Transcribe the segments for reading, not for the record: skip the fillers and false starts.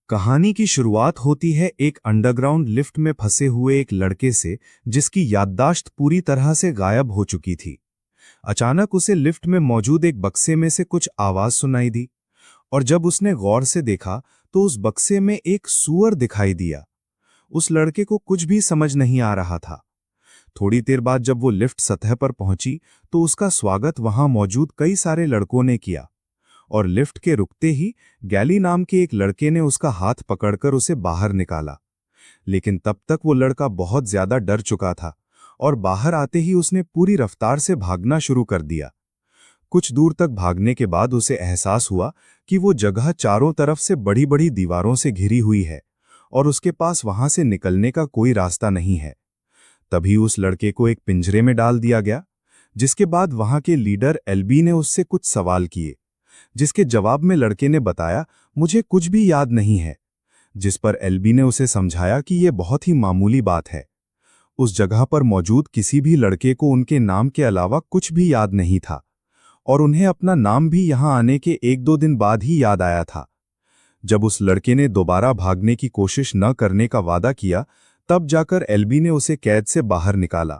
कहानी की शुरुआत होती है एक अंडरग्राउंड लिफ्ट में फंसे हुए एक लड़के से, जिसकी याददाश्त पूरी तरह से गायब हो चुकी थी। अचानक उसे लिफ्ट में मौजूद एक बक्से में से कुछ आवाज सुनाई दी, और जब उसने गौर से देखा तो उस बक्से में एक सूअर दिखाई दिया। उस लड़के को कुछ भी समझ नहीं आ रहा था। थोड़ी देर बाद जब वो लिफ्ट सतह पर पहुंची तो उसका स्वागत वहां मौजूद कई सारे लड़कों ने किया, और लिफ्ट के रुकते ही गैली नाम के एक लड़के ने उसका हाथ पकड़कर उसे बाहर निकाला। लेकिन तब तक वो लड़का बहुत ज्यादा डर चुका था, और बाहर आते ही उसने पूरी रफ्तार से भागना शुरू कर दिया। कुछ दूर तक भागने के बाद उसे एहसास हुआ कि वो जगह चारों तरफ से बड़ी बड़ी दीवारों से घिरी हुई है, और उसके पास वहां से निकलने का कोई रास्ता नहीं है। तभी उस लड़के को एक पिंजरे में डाल दिया गया, जिसके बाद वहां के लीडर एलबी ने उससे कुछ सवाल किए, जिसके जवाब में लड़के ने बताया, मुझे कुछ भी याद नहीं है। जिस पर एलबी ने उसे समझाया कि यह बहुत ही मामूली बात है। उस जगह पर मौजूद किसी भी लड़के को उनके नाम के अलावा कुछ भी याद नहीं था, और उन्हें अपना नाम भी यहां आने के 1-2 दिन बाद ही याद आया था। जब उस लड़के ने दोबारा भागने की कोशिश न करने का वादा किया, तब जाकर एलबी ने उसे कैद से बाहर निकाला।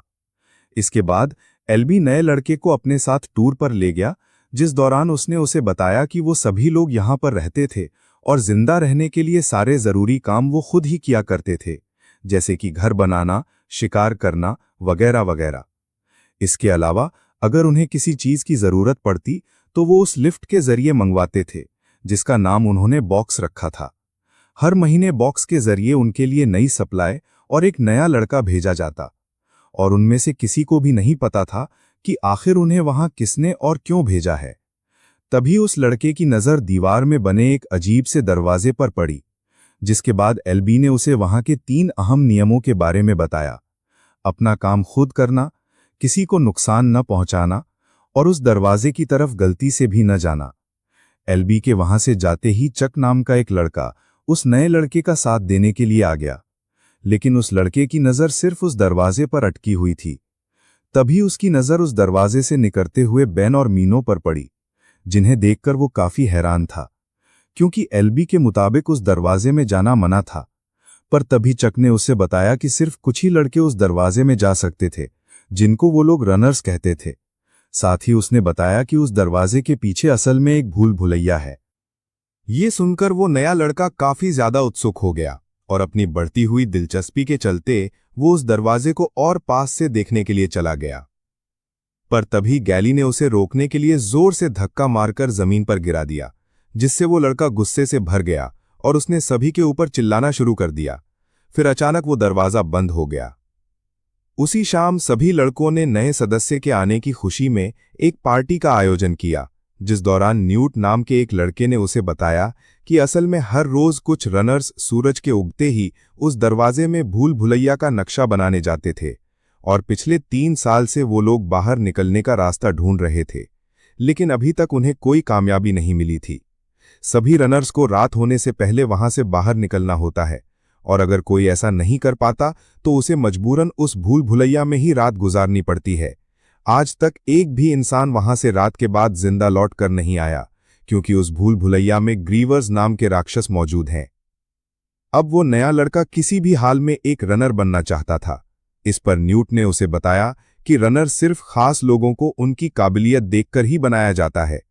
इसके बाद एलबी नए लड़के को अपने साथ टूर पर ले गया, जिस दौरान उसने उसे बताया कि वो सभी लोग यहां पर रहते थे और जिंदा रहने के लिए सारे जरूरी काम वो खुद ही किया करते थे, जैसे कि घर बनाना, शिकार करना वगैरह वगैरह। इसके अलावा अगर उन्हें किसी चीज की जरूरत पड़ती तो वो उस लिफ्ट के जरिए मंगवाते थे, जिसका नाम उन्होंने बॉक्स रखा था। हर महीने बॉक्स के जरिए उनके लिए नई सप्लाई और एक नया लड़का भेजा जाता, और उनमें से किसी को भी नहीं पता था कि आखिर उन्हें वहां किसने और क्यों भेजा है। तभी उस लड़के की नजर दीवार में बने एक अजीब से दरवाजे पर पड़ी, जिसके बाद एलबी ने उसे वहां के 3 अहम नियमों के बारे में बताया: अपना काम खुद करना, किसी को नुकसान न पहुंचाना, और उस दरवाजे की तरफ गलती से भी न जाना। एलबी के वहां से जाते ही चक नाम का एक लड़का उस नए लड़के का साथ देने के लिए आ गया, लेकिन उस लड़के की नजर सिर्फ उस दरवाजे पर अटकी हुई थी। तभी उसकी नजर उस दरवाजे से निकलते हुए बेन और मीनो पर पड़ी, जिन्हें देखकर वो काफी हैरान था, क्योंकि एलबी के मुताबिक उस दरवाजे में जाना मना था। पर तभी चक ने उसे बताया कि सिर्फ कुछ ही लड़के उस दरवाजे में जा सकते थे, जिनको वो लोग रनर्स कहते थे। साथ ही उसने बताया कि उस दरवाजे के पीछे असल में एक भूल भुलैया है। ये सुनकर वो नया लड़का काफी ज्यादा उत्सुक हो गया, और अपनी बढ़ती हुई दिलचस्पी के चलते वो उस दरवाजे को और पास से देखने के लिए चला गया। पर तभी गैली ने उसे रोकने के लिए जोर से धक्का मारकर जमीन पर गिरा दिया, जिससे वो लड़का गुस्से से भर गया और उसने सभी के ऊपर चिल्लाना शुरू कर दिया। फिर अचानक वो दरवाजा बंद हो गया। उसी शाम सभी लड़कों ने नए सदस्य के आने की खुशी में एक पार्टी का आयोजन किया, जिस दौरान न्यूट नाम के एक लड़के ने उसे बताया कि असल में हर रोज कुछ रनर्स सूरज के उगते ही उस दरवाजे में भूल भुलैया का नक्शा बनाने जाते थे, और पिछले 3 साल से वो लोग बाहर निकलने का रास्ता ढूंढ रहे थे, लेकिन अभी तक उन्हें कोई कामयाबी नहीं मिली थी। सभी रनर्स को रात होने से पहले वहां से बाहर निकलना होता है, और अगर कोई ऐसा नहीं कर पाता तो उसे मजबूरन उस भूल भुलैया में ही रात गुजारनी पड़ती है। आज तक एक भी इंसान वहां से रात के बाद जिंदा लौट कर नहीं आया, क्योंकि उस भूल भुलैया में ग्रीवर्स नाम के राक्षस मौजूद हैं। अब वो नया लड़का किसी भी हाल में एक रनर बनना चाहता था। इस पर न्यूट ने उसे बताया कि रनर सिर्फ खास लोगों को उनकी काबिलियत देखकर ही बनाया जाता है।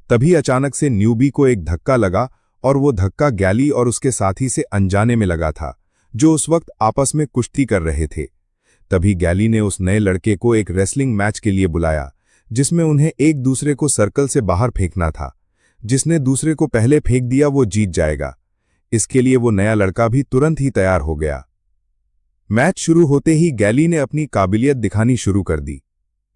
तभी अचानक से न्यूबी को एक धक्का लगा, और वो धक्का गैली और उसके साथी से अनजाने में लगा था, जो उस वक्त आपस में कुश्ती कर रहे थे। तभी गैली ने उस नए लड़के को एक रेसलिंग मैच के लिए बुलाया, जिसमें उन्हें एक दूसरे को सर्कल से बाहर फेंकना था। जिसने दूसरे को पहले फेंक दिया वो जीत जाएगा। इसके लिए वो नया लड़का भी तुरंत ही तैयार हो गया। मैच शुरू होते ही गैली ने अपनी काबिलियत दिखानी शुरू कर दी।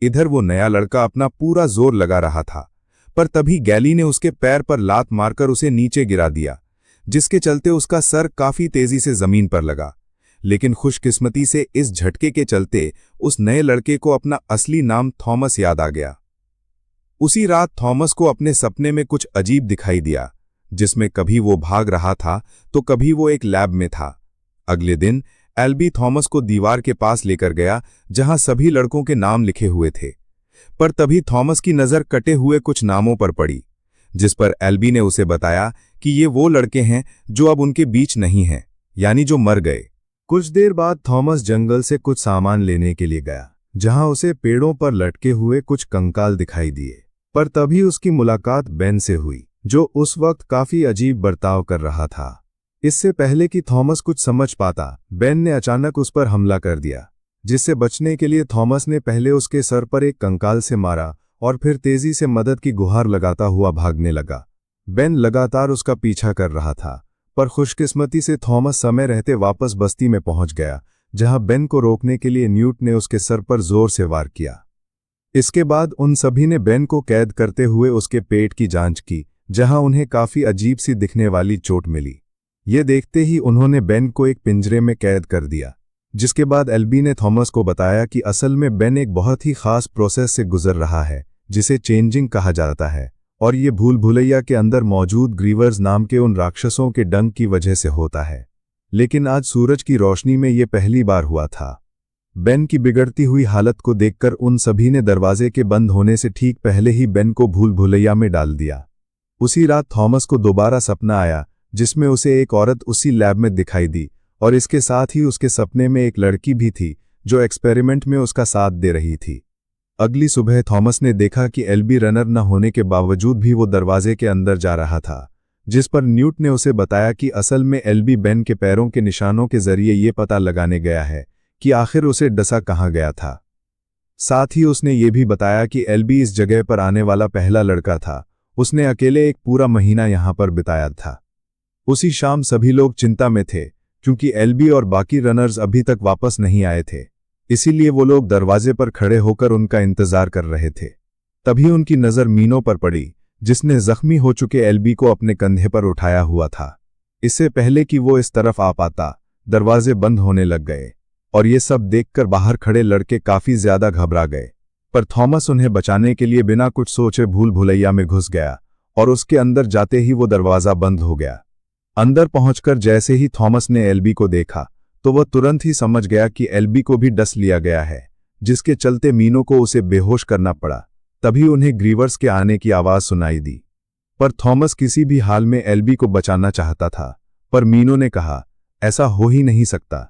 इधर वो नया लड़का अपना पूरा जोर लगा रहा था, पर तभी गैली ने उसके पैर पर लात मारकर उसे नीचे गिरा दिया, जिसके चलते उसका सर काफी तेजी से जमीन पर लगा। लेकिन खुशकिस्मती से इस झटके के चलते उस नए लड़के को अपना असली नाम थॉमस याद आ गया। उसी रात थॉमस को अपने सपने में कुछ अजीब दिखाई दिया, जिसमें कभी वो भाग रहा था तो कभी वो एक लैब में था। अगले दिन एलबी थॉमस को दीवार के पास लेकर गया, जहां सभी लड़कों के नाम लिखे हुए थे। पर तभी थॉमस की नजर कटे हुए कुछ नामों पर पड़ी, जिस पर एलबी ने उसे बताया कि ये वो लड़के हैं जो अब उनके बीच नहीं हैं, यानी जो मर गए। कुछ देर बाद थॉमस जंगल से कुछ सामान लेने के लिए गया, जहां उसे पेड़ों पर लटके हुए कुछ कंकाल दिखाई दिए। पर तभी उसकी मुलाकात बेन से हुई, जो उस वक्त काफी अजीब बर्ताव कर रहा था। इससे पहले कि थॉमस कुछ समझ पाता, बेन ने अचानक उस पर हमला कर दिया, जिससे बचने के लिए थॉमस ने पहले उसके सर पर एक कंकाल से मारा और फिर तेजी से मदद की गुहार लगाता हुआ भागने लगा। बेन लगातार उसका पीछा कर रहा था, पर खुशकिस्मती से थॉमस समय रहते वापस बस्ती में पहुंच गया, जहां बेन को रोकने के लिए न्यूट ने उसके सर पर जोर से वार किया। इसके बाद उन सभी ने बेन को कैद करते हुए उसके पेट की जांच की, जहां उन्हें काफी अजीब सी दिखने वाली चोट मिली। ये देखते ही उन्होंने बेन को एक पिंजरे में कैद कर दिया, जिसके बाद एल्बी ने थॉमस को बताया कि असल में बेन एक बहुत ही खास प्रोसेस से गुजर रहा है, जिसे चेंजिंग कहा जाता है, और ये भूल भुलैया के अंदर मौजूद ग्रीवर्स नाम के उन राक्षसों के डंक की वजह से होता है। लेकिन आज सूरज की रोशनी में ये पहली बार हुआ था। बेन की बिगड़ती हुई हालत को देखकर उन सभी ने दरवाजे के बंद होने से ठीक पहले ही बेन को भूल भुलैया में डाल दिया। उसी रात थॉमस को दोबारा सपना आया, जिसमें उसे एक औरत उसी लैब में दिखाई दी, और इसके साथ ही उसके सपने में एक लड़की भी थी जो एक्सपेरिमेंट में उसका साथ दे रही थी। अगली सुबह थॉमस ने देखा कि एल्बी रनर न होने के बावजूद भी वो दरवाजे के अंदर जा रहा था, जिस पर न्यूट ने उसे बताया कि असल में एल्बी बेन के पैरों के निशानों के जरिए ये पता लगाने गया है कि आखिर उसे डसा कहाँ गया था। साथ ही उसने ये भी बताया कि एल्बी इस जगह पर आने वाला पहला लड़का था। उसने अकेले एक पूरा महीना यहां पर बिताया था। उसी शाम सभी लोग चिंता में थे, क्योंकि एल्बी और बाकी रनर्स अभी तक वापस नहीं आए थे। इसीलिए वो लोग दरवाजे पर खड़े होकर उनका इंतजार कर रहे थे। तभी उनकी नज़र मीनो पर पड़ी, जिसने जख्मी हो चुके एल्बी को अपने कंधे पर उठाया हुआ था। इससे पहले कि वो इस तरफ आ पाता, दरवाजे बंद होने लग गए, और ये सब देखकर बाहर खड़े लड़के काफी ज्यादा घबरा गए। पर थॉमस उन्हें बचाने के लिए बिना कुछ सोचे भूल भुलैया में घुस गया, और उसके अंदर जाते ही वो दरवाजा बंद हो गया। अंदर पहुंचकर जैसे ही थॉमस ने एल्बी को देखा, तो वह तुरंत ही समझ गया कि एल्बी को भी डस लिया गया है, जिसके चलते मीनो को उसे बेहोश करना पड़ा। तभी उन्हें ग्रीवर्स के आने की आवाज सुनाई दी। पर थॉमस किसी भी हाल में एल्बी को बचाना चाहता था, पर मीनो ने कहा, ऐसा हो ही नहीं सकता।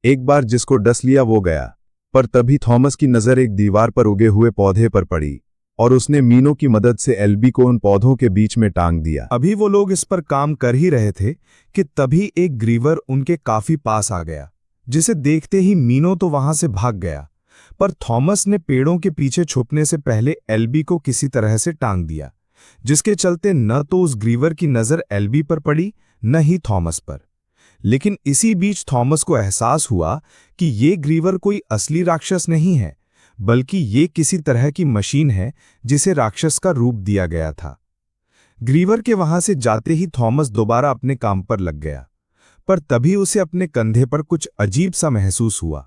एक बार जिसको डस लिया वो गया। पर तभी थॉमस की नज़र एक दीवार पर उगे हुए पौधे पर पड़ी, और उसने मीनो की मदद से एल्बी को उन पौधों के बीच में टांग दिया। अभी वो लोग इस पर काम कर ही रहे थे कि तभी एक ग्रीवर उनके काफी पास आ गया, जिसे देखते ही मीनो तो वहां से भाग गया। पर थॉमस ने पेड़ों के पीछे छुपने से पहले एल्बी को किसी तरह से टांग दिया, जिसके चलते न तो उस ग्रीवर की नजर एल्बी पर पड़ी, न ही थॉमस पर। लेकिन इसी बीच थॉमस को एहसास हुआ कि ये ग्रीवर कोई असली राक्षस नहीं है, बल्कि ये किसी तरह की मशीन है जिसे राक्षस का रूप दिया गया था। ग्रीवर के वहां से जाते ही थॉमस दोबारा अपने काम पर लग गया, पर तभी उसे अपने कंधे पर कुछ अजीब सा महसूस हुआ,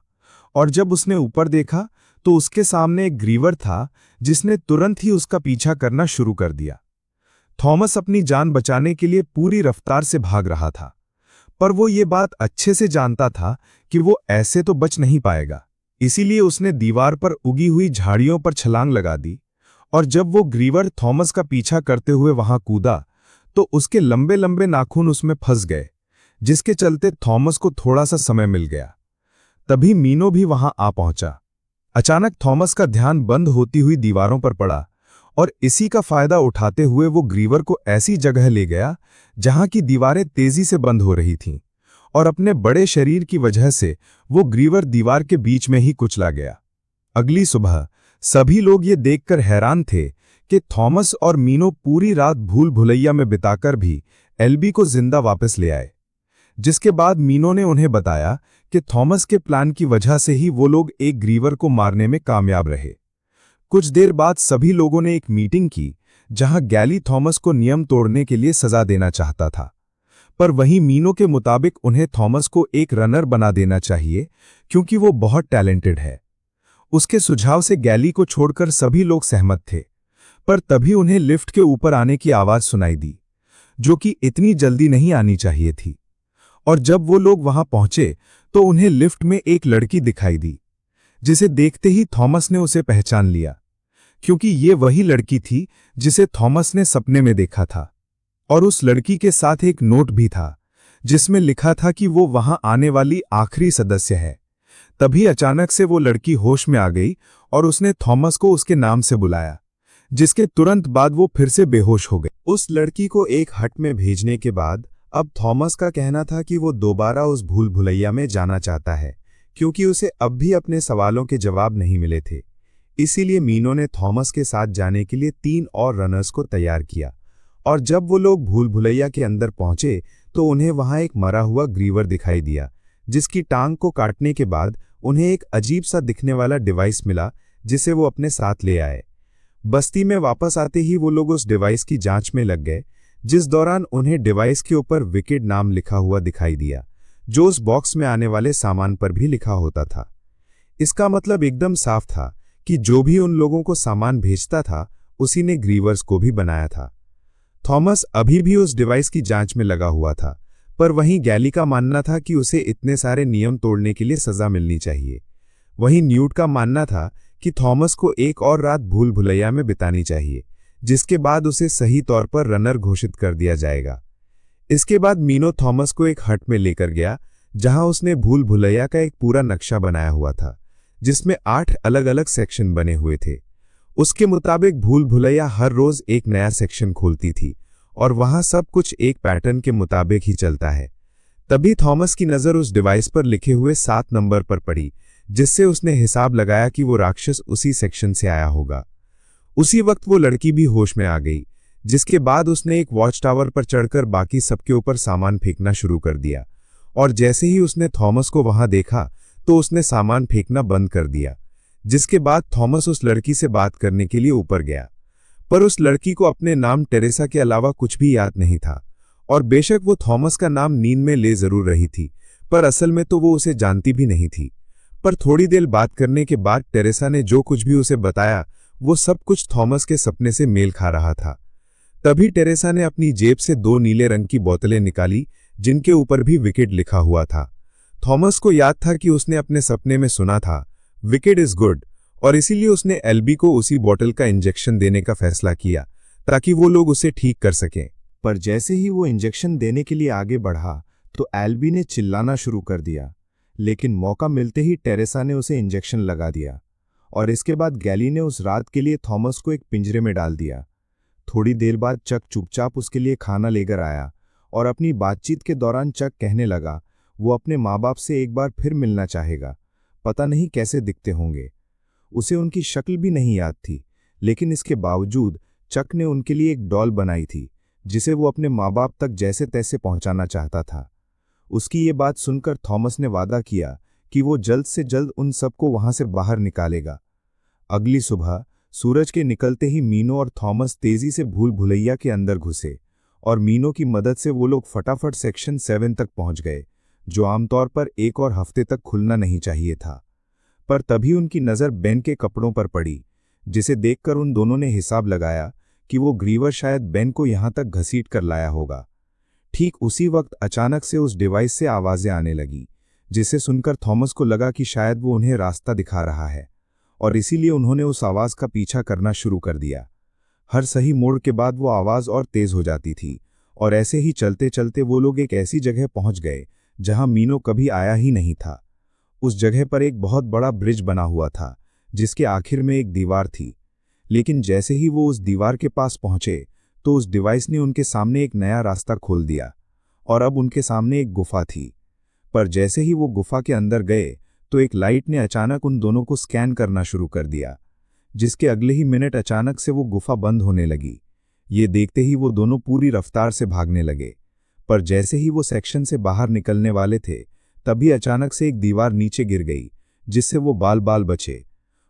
और जब उसने ऊपर देखा तो उसके सामने एक ग्रीवर था, जिसने तुरंत ही उसका पीछा करना शुरू कर दिया। थॉमस अपनी जान बचाने के लिए पूरी रफ्तार से भाग रहा था, पर वो ये बात अच्छे से जानता था कि वो ऐसे तो बच नहीं पाएगा। इसीलिए उसने दीवार पर उगी हुई झाड़ियों पर छलांग लगा दी, और जब वो ग्रीवर थॉमस का पीछा करते हुए वहां कूदा, तो उसके लंबे लंबे नाखून उसमें फंस गए, जिसके चलते थॉमस को थोड़ा सा समय मिल गया। तभी मीनो भी वहां आ पहुंचा। अचानक थॉमस का ध्यान बंद होती हुई दीवारों पर पड़ा, और इसी का फायदा उठाते हुए वो ग्रीवर को ऐसी जगह ले गया जहां की दीवारें तेजी से बंद हो रही थीं, और अपने बड़े शरीर की वजह से वो ग्रीवर दीवार के बीच में ही कुचला गया। अगली सुबह सभी लोग ये देखकर हैरान थे कि थॉमस और मीनो पूरी रात भूल भुलैया में बिताकर भी एल्बी को जिंदा वापस ले आए। जिसके बाद मीनो ने उन्हें बताया कि थॉमस के प्लान की वजह से ही वो लोग एक ग्रीवर को मारने में कामयाब रहे। कुछ देर बाद सभी लोगों ने एक मीटिंग की, जहां गैली थॉमस को नियम तोड़ने के लिए सजा देना चाहता था, पर वहीं मीनो के मुताबिक उन्हें थॉमस को एक रनर बना देना चाहिए, क्योंकि वो बहुत टैलेंटेड है। उसके सुझाव से गैली को छोड़कर सभी लोग सहमत थे, पर तभी उन्हें लिफ्ट के ऊपर आने की आवाज सुनाई दी, जो कि इतनी जल्दी नहीं आनी चाहिए थी। और जब वो लोग वहां पहुंचे तो उन्हें लिफ्ट में एक लड़की दिखाई दी, जिसे देखते ही थॉमस ने उसे पहचान लिया, क्योंकि ये वही लड़की थी जिसे थॉमस ने सपने में देखा था। और उस लड़की के साथ एक नोट भी था जिसमें लिखा था कि वो वहां आने वाली आखिरी सदस्य है। तभी अचानक से वो लड़की होश में आ गई और उसने थॉमस को उसके नाम से बुलाया, जिसके तुरंत बाद वो फिर से बेहोश हो गई। उस लड़की को एक हट में भेजने के बाद अब थॉमस का कहना था कि वो दोबारा उस भूल भुलैया में जाना चाहता है, क्योंकि उसे अब भी अपने सवालों के जवाब नहीं मिले थे। इसीलिए मीनो ने थॉमस के साथ जाने के लिए 3 और रनर्स को तैयार किया, और जब वो लोग भूल भुलैया के अंदर पहुंचे तो उन्हें वहां एक मरा हुआ ग्रीवर दिखाई दिया, जिसकी टांग को काटने के बाद उन्हें एक अजीब सा दिखने वाला डिवाइस मिला, जिसे वो अपने साथ ले आए। बस्ती में वापस आते ही वो लोग उस डिवाइस की जांच में लग गए, जिस दौरान उन्हें डिवाइस के ऊपर विकेड नाम लिखा हुआ दिखाई दिया, जो उस बॉक्स में आने वाले सामान पर भी लिखा होता था। इसका मतलब एकदम साफ था कि जो भी उन लोगों को सामान भेजता था उसी ने ग्रीवर्स को भी बनाया था। थॉमस अभी भी उस डिवाइस की जांच में लगा हुआ था, पर वहीं गैली का मानना था कि उसे इतने सारे नियम तोड़ने के लिए सजा मिलनी चाहिए। वहीं न्यूट का मानना था कि थॉमस को एक और रात भूल भुलैया में बितानी चाहिए, जिसके बाद उसे सही तौर पर रनर घोषित कर दिया जाएगा। इसके बाद मीनो थॉमस को एक हट में लेकर गया, जहां उसने भूल भुलैया का एक पूरा नक्शा बनाया हुआ था, जिसमें 8 अलग अलग सेक्शन बने हुए थे। उसके मुताबिक भूल भुलैया हर रोज एक नया सेक्शन खोलती थी और वहां सब कुछ एक पैटर्न के मुताबिक ही चलता है। तभी थॉमस की नजर उस डिवाइस पर लिखे हुए 7 नंबर पर पड़ी, जिससे उसने हिसाब लगाया कि वो राक्षस उसी सेक्शन से आया होगा। उसी वक्त वो लड़की भी होश में आ गई, जिसके बाद उसने एक वॉच टावर पर चढ़कर बाकी सबके ऊपर सामान फेंकना शुरू कर दिया, और जैसे ही उसने थॉमस को वहां देखा तो उसने सामान फेंकना बंद कर दिया। जिसके बाद थॉमस उस लड़की से बात करने के लिए ऊपर गया, पर उस लड़की को अपने नाम टेरेसा के अलावा कुछ भी याद नहीं था, और बेशक वो थॉमस का नाम नींद में ले जरूर रही थी, पर असल में तो वो उसे जानती भी नहीं थी। पर थोड़ी देर बात करने के बाद टेरेसा ने जो कुछ भी उसे बताया वो सब कुछ थॉमस के सपने से मेल खा रहा था। तभी टेरेसा ने अपनी जेब से 2 नीले रंग की बोतलें निकाली, जिनके ऊपर भी विकेट लिखा हुआ था। थॉमस को याद था कि उसने अपने सपने में सुना था विकेट इज गुड, और इसीलिए उसने एल्बी को उसी बोतल का इंजेक्शन देने का फैसला किया ताकि वो लोग उसे ठीक कर सकें। पर जैसे ही वो इंजेक्शन देने के लिए आगे बढ़ा तो एल्बी ने चिल्लाना शुरू कर दिया, लेकिन मौका मिलते ही टेरेसा ने उसे इंजेक्शन लगा दिया, और इसके बाद गैली ने उस रात के लिए थॉमस को एक पिंजरे में डाल दिया। थोड़ी देर बाद चक चुपचाप उसके लिए खाना लेकर आया, और अपनी बातचीत के दौरान चक कहने लगा वो अपने माँ बाप से एक बार फिर मिलना चाहेगा, पता नहीं कैसे दिखते होंगे। उसे उनकी शक्ल भी नहीं याद थी, लेकिन इसके बावजूद चक ने उनके लिए एक डॉल बनाई थी, जिसे वो अपने माँ बाप तक जैसे तैसे पहुंचाना चाहता था। उसकी ये बात सुनकर थॉमस ने वादा किया कि वो जल्द से जल्द उन सबको वहां से बाहर निकालेगा। अगली सुबह सूरज के निकलते ही मीनो और थॉमस तेजी से भूल भुलैया के अंदर घुसे, और मीनो की मदद से वो लोग फटाफट सेक्शन 7 तक पहुंच गए, जो आमतौर पर 1 और हफ्ते तक खुलना नहीं चाहिए था। पर तभी उनकी नज़र बेन के कपड़ों पर पड़ी, जिसे देखकर उन दोनों ने हिसाब लगाया कि वो ग्रीवर शायद बेन को यहां तक घसीट कर लाया होगा। ठीक उसी वक्त अचानक से उस डिवाइस से आवाजें आने लगी, जिसे सुनकर थॉमस को लगा कि शायद वो उन्हें रास्ता दिखा रहा है, और इसीलिए उन्होंने उस आवाज का पीछा करना शुरू कर दिया। हर सही मोड़ के बाद वो आवाज और तेज हो जाती थी, और ऐसे ही चलते चलते वो लोग एक ऐसी जगह पहुंच गए जहां मीनो कभी आया ही नहीं था। उस जगह पर एक बहुत बड़ा ब्रिज बना हुआ था, जिसके आखिर में एक दीवार थी। लेकिन जैसे ही वो उस दीवार के पास पहुंचे तो उस डिवाइस ने उनके सामने एक नया रास्ता खोल दिया, और अब उनके सामने एक गुफा थी। पर जैसे ही वो गुफा के अंदर गए तो एक लाइट ने अचानक उन दोनों को स्कैन करना शुरू कर दिया, जिसके अगले ही मिनट अचानक से वो गुफा बंद होने लगी। ये देखते ही वो दोनों पूरी रफ्तार से भागने लगे, पर जैसे ही वो सेक्शन से बाहर निकलने वाले थे तभी अचानक से एक दीवार नीचे गिर गई, जिससे वो बाल बाल बचे।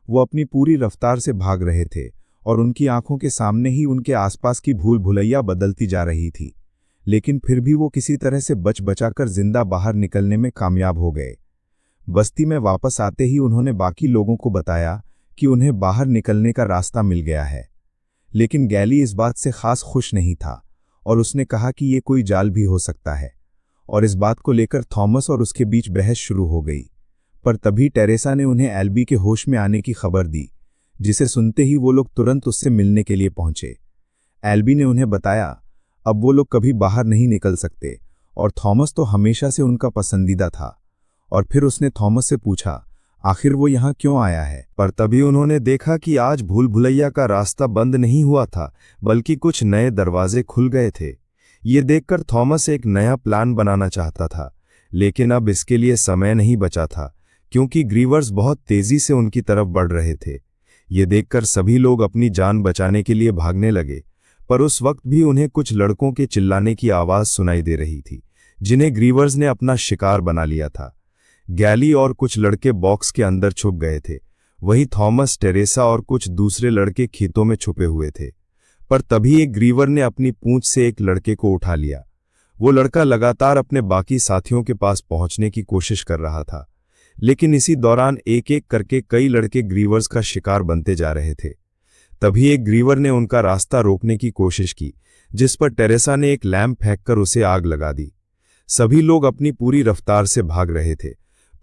वो अपनी पूरी रफ्तार से भाग रहे थे, और उनकी आंखों के सामने ही उनके आसपास की भूल भुलैया बदलती जा रही थी, लेकिन फिर भी वो किसी तरह से बच बचाकर जिंदा बाहर निकलने में कामयाब हो गए। बस्ती में वापस आते ही उन्होंने बाकी लोगों को बताया कि उन्हें बाहर निकलने का रास्ता मिल गया है, लेकिन गैली इस बात से खास खुश नहीं था, और उसने कहा कि ये कोई जाल भी हो सकता है, और इस बात को लेकर थॉमस और उसके बीच बहस शुरू हो गई। पर तभी टेरेसा ने उन्हें एल्बी के होश में आने की खबर दी, जिसे सुनते ही वो लोग तुरंत उससे मिलने के लिए पहुंचे। एल्बी ने उन्हें बताया, अब वो लोग कभी बाहर नहीं निकल सकते, और थॉमस तो हमेशा से उनका पसंदीदा था। और फिर उसने थॉमस से पूछा आखिर वो यहाँ क्यों आया है। पर तभी उन्होंने देखा कि आज भूल भुलैया का रास्ता बंद नहीं हुआ था, बल्कि कुछ नए दरवाजे खुल गए थे। ये देखकर थॉमस एक नया प्लान बनाना चाहता था, लेकिन अब इसके लिए समय नहीं बचा था, क्योंकि ग्रीवर्स बहुत तेजी से उनकी तरफ बढ़ रहे थे। ये देखकर सभी लोग अपनी जान बचाने के लिए भागने लगे, पर उस वक्त भी उन्हें कुछ लड़कों के चिल्लाने की आवाज सुनाई दे रही थी, जिन्हें ग्रीवर्स ने अपना शिकार बना लिया था। गैली और कुछ लड़के बॉक्स के अंदर छुप गए थे, वहीं थॉमस, टेरेसा और कुछ दूसरे लड़के खेतों में छुपे हुए थे। पर तभी एक ग्रीवर ने अपनी पूंछ से एक लड़के को उठा लिया। वो लड़का लगातार अपने बाकी साथियों के पास पहुंचने की कोशिश कर रहा था, लेकिन इसी दौरान एक एक करके कई लड़के ग्रीवर्स का शिकार बनते जा रहे थे। तभी एक ग्रीवर ने उनका रास्ता रोकने की कोशिश की, जिस पर टेरेसा ने एक लैंप फेंककर उसे आग लगा दी। सभी लोग अपनी पूरी रफ्तार से भाग रहे थे,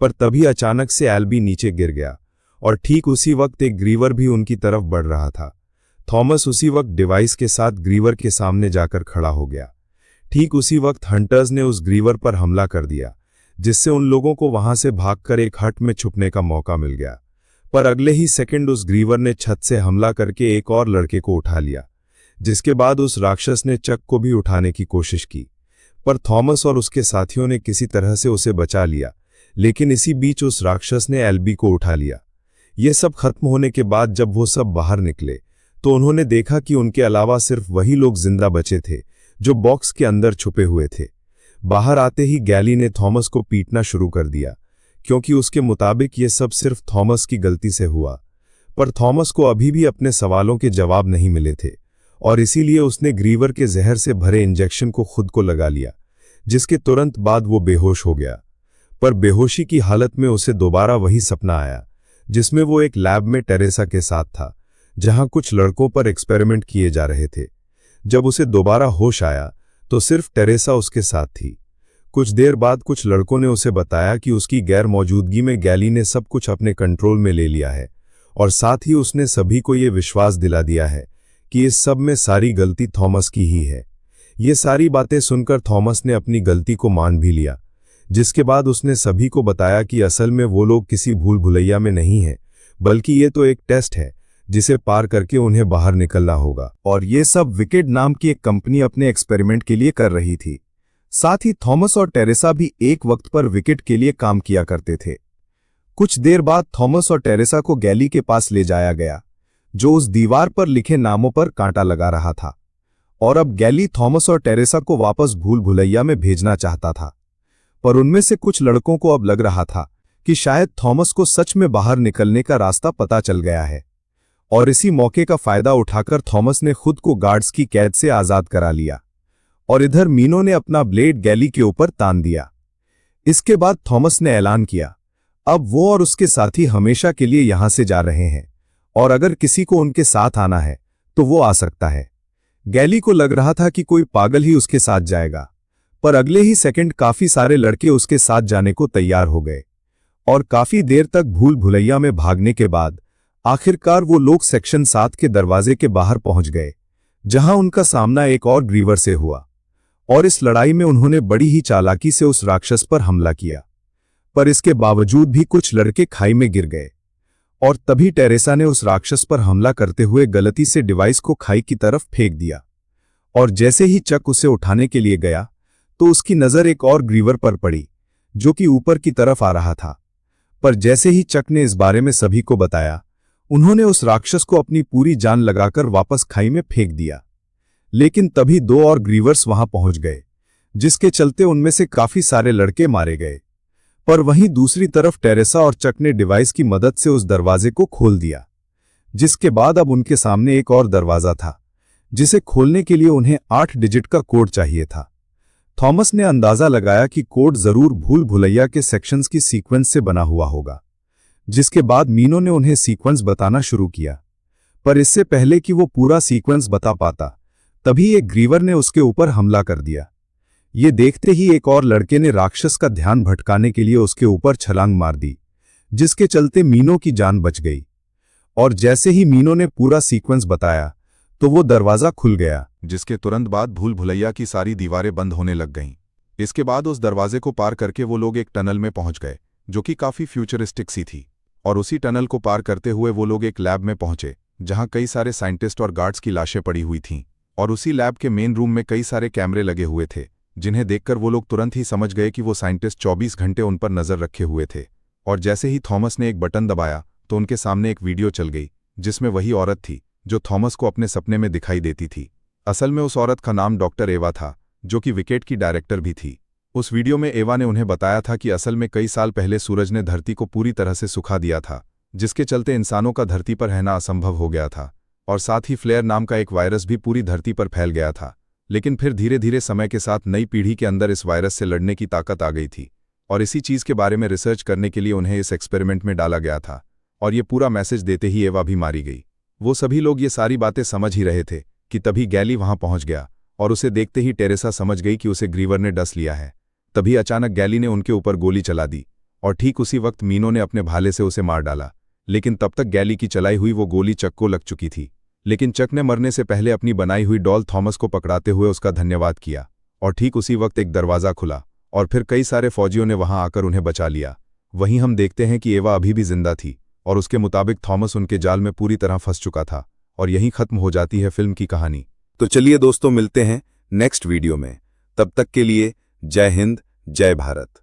पर तभी अचानक से एल्बी नीचे गिर गया, और ठीक उसी वक्त एक ग्रीवर भी उनकी तरफ बढ़ रहा था। थॉमस उसी वक्त डिवाइस के साथ ग्रीवर के सामने जाकर खड़ा हो गया। ठीक उसी वक्त हंटर्स ने उस ग्रीवर पर हमला कर दिया, जिससे उन लोगों को वहां से भागकर एक हट में छुपने का मौका मिल गया। पर अगले ही सेकंड उस ग्रीवर ने छत से हमला करके एक और लड़के को उठा लिया, जिसके बाद उस राक्षस ने चक को भी उठाने की कोशिश की, पर थॉमस और उसके साथियों ने किसी तरह से उसे बचा लिया। लेकिन इसी बीच उस राक्षस ने एल्बी को उठा लिया। ये सब खत्म होने के बाद जब वो सब बाहर निकले, तो उन्होंने देखा कि उनके अलावा सिर्फ वही लोग जिंदा बचे थे जो बॉक्स के अंदर छुपे हुए थे। बाहर आते ही गैली ने थॉमस को पीटना शुरू कर दिया, क्योंकि उसके मुताबिक ये सब सिर्फ थॉमस की गलती से हुआ। पर थॉमस को अभी भी अपने सवालों के जवाब नहीं मिले थे, और इसीलिए उसने ग्रीवर के जहर से भरे इंजेक्शन को खुद को लगा लिया, जिसके तुरंत बाद वो बेहोश हो गया। पर बेहोशी की हालत में उसे दोबारा वही सपना आया, जिसमें वो एक लैब में टेरेसा के साथ था, जहां कुछ लड़कों पर एक्सपेरिमेंट किए जा रहे थे। जब उसे दोबारा होश आया तो सिर्फ टेरेसा उसके साथ थी। कुछ देर बाद कुछ लड़कों ने उसे बताया कि उसकी गैर मौजूदगी में गैली ने सब कुछ अपने कंट्रोल में ले लिया है, और साथ ही उसने सभी को ये विश्वास दिला दिया है कि इस सब में सारी गलती थॉमस की ही है। ये सारी बातें सुनकर थॉमस ने अपनी गलती को मान भी लिया, जिसके बाद उसने सभी को बताया कि असल में वो लोग किसी भूल भुलैया में नहीं है, बल्कि ये तो एक टेस्ट है जिसे पार करके उन्हें बाहर निकलना होगा। और ये सब विकेड नाम की एक कंपनी अपने एक्सपेरिमेंट के लिए कर रही थी। साथ ही थॉमस और टेरेसा भी एक वक्त पर विकेड के लिए काम किया करते थे। कुछ देर बाद थॉमस और टेरेसा को गैली के पास ले जाया गया, जो उस दीवार पर लिखे नामों पर कांटा लगा रहा था। और अब गैली थॉमस और टेरेसा को वापस भूल भुलैया में भेजना चाहता था। पर उनमें से कुछ लड़कों को अब लग रहा था कि शायद थॉमस को सच में बाहर निकलने का रास्ता पता चल गया है, और इसी मौके का फायदा उठाकर थॉमस ने खुद को गार्ड्स की कैद से आजाद करा लिया, और इधर मीनो ने अपना ब्लेड गैली के ऊपर तान दिया। इसके बाद थॉमस ने ऐलान किया, अब वो और उसके साथी हमेशा के लिए यहां से जा रहे हैं, और अगर किसी को उनके साथ आना है तो वो आ सकता है। गैली को लग रहा था कि कोई पागल ही उसके साथ जाएगा, पर अगले ही सेकंड काफी सारे लड़के उसके साथ जाने को तैयार हो गए, और काफी देर तक भूल भुलैया में भागने के बाद आखिरकार वो लोग सेक्शन 7 के दरवाजे के बाहर पहुंच गए, जहां उनका सामना एक और ग्रीवर से हुआ। और इस लड़ाई में उन्होंने बड़ी ही चालाकी से उस राक्षस पर हमला किया, पर इसके बावजूद भी कुछ लड़के खाई में गिर गए। और तभी टेरेसा ने उस राक्षस पर हमला करते हुए गलती से डिवाइस को खाई की तरफ फेंक दिया, और जैसे ही चक उसे उठाने के लिए गया तो उसकी नजर एक और ग्रीवर पर पड़ी, जो कि ऊपर की तरफ आ रहा था। पर जैसे ही चक ने इस बारे में सभी को बताया, उन्होंने उस राक्षस को अपनी पूरी जान लगाकर वापस खाई में फेंक दिया। लेकिन तभी 2 और ग्रीवर्स वहां पहुंच गए, जिसके चलते उनमें से काफी सारे लड़के मारे गए। पर वहीं दूसरी तरफ टेरेसा और चक ने डिवाइस की मदद से उस दरवाजे को खोल दिया, जिसके बाद अब उनके सामने एक और दरवाजा था, जिसे खोलने के लिए उन्हें 8 डिजिट का कोड चाहिए था। थॉमस ने अंदाजा लगाया कि कोड जरूर भूल भुलैया के सेक्शंस की सीक्वेंस से बना हुआ होगा, जिसके बाद मीनो ने उन्हें सीक्वेंस बताना शुरू किया। पर इससे पहले कि वो पूरा सीक्वेंस बता पाता, तभी एक ग्रीवर ने उसके ऊपर हमला कर दिया। ये देखते ही एक और लड़के ने राक्षस का ध्यान भटकाने के लिए उसके ऊपर छलांग मार दी, जिसके चलते मीनो की जान बच गई। और जैसे ही मीनो ने पूरा सीक्वेंस बताया तो वो दरवाजा खुल गया, जिसके तुरंत बाद भूल भुलैया की सारी दीवारें बंद होने लग गईं। इसके बाद उस दरवाजे को पार करके वो लोग एक टनल में पहुंच गए, जो कि काफी फ्यूचरिस्टिक सी थी। और उसी टनल को पार करते हुए वो लोग एक लैब में पहुंचे, जहां कई सारे साइंटिस्ट और गार्ड्स की लाशें पड़ी हुई थीं। और उसी लैब के मेन रूम में कई सारे कैमरे लगे हुए थे, जिन्हें देखकर वो लोग तुरंत ही समझ गए कि वो साइंटिस्ट 24 घंटे उन पर नजर रखे हुए थे। और जैसे ही थॉमस ने एक बटन दबाया तो उनके सामने एक वीडियो चल गई, जिसमें वही औरत थी जो थॉमस को अपने सपने में दिखाई देती थी। असल में उस औरत का नाम डॉक्टर एवा था, जो कि विकेट की डायरेक्टर भी थी। उस वीडियो में एवा ने उन्हें बताया था कि असल में कई साल पहले सूरज ने धरती को पूरी तरह से सुखा दिया था, जिसके चलते इंसानों का धरती पर रहना असंभव हो गया था। और साथ ही फ्लेयर नाम का एक वायरस भी पूरी धरती पर फैल गया था। लेकिन फिर धीरे धीरे समय के साथ नई पीढ़ी के अंदर इस वायरस से लड़ने की ताकत आ गई थी, और इसी चीज के बारे में रिसर्च करने के लिए उन्हें इस एक्सपेरिमेंट में डाला गया था। और ये पूरा मैसेज देते ही एवा भी मारी गई। वो सभी लोग ये सारी बातें समझ ही रहे थे कि तभी गैली वहां पहुंच गया, और उसे देखते ही टेरेसा समझ गई कि उसे ग्रीवर ने डस लिया है। तभी अचानक गैली ने उनके ऊपर गोली चला दी, और ठीक उसी वक्त मीनो ने अपने भाले से उसे मार डाला। लेकिन तब तक गैली की चलाई हुई वो गोली चक को लग चुकी थी। लेकिन चक ने मरने से पहले अपनी बनाई हुई डॉल थॉमस को पकड़ाते हुए उसका धन्यवाद किया। और ठीक उसी वक्त एक दरवाज़ा खुला, और फिर कई सारे फौजियों ने वहां आकर उन्हें बचा लिया। वहीं हम देखते हैं कि एवा अभी भी जिंदा थी, और उसके मुताबिक थॉमस उनके जाल में पूरी तरह फंस चुका था। और यहीं खत्म हो जाती है फिल्म की कहानी। तो चलिए दोस्तों, मिलते हैं नेक्स्ट वीडियो में। तब तक के लिए जय हिंद, जय भारत।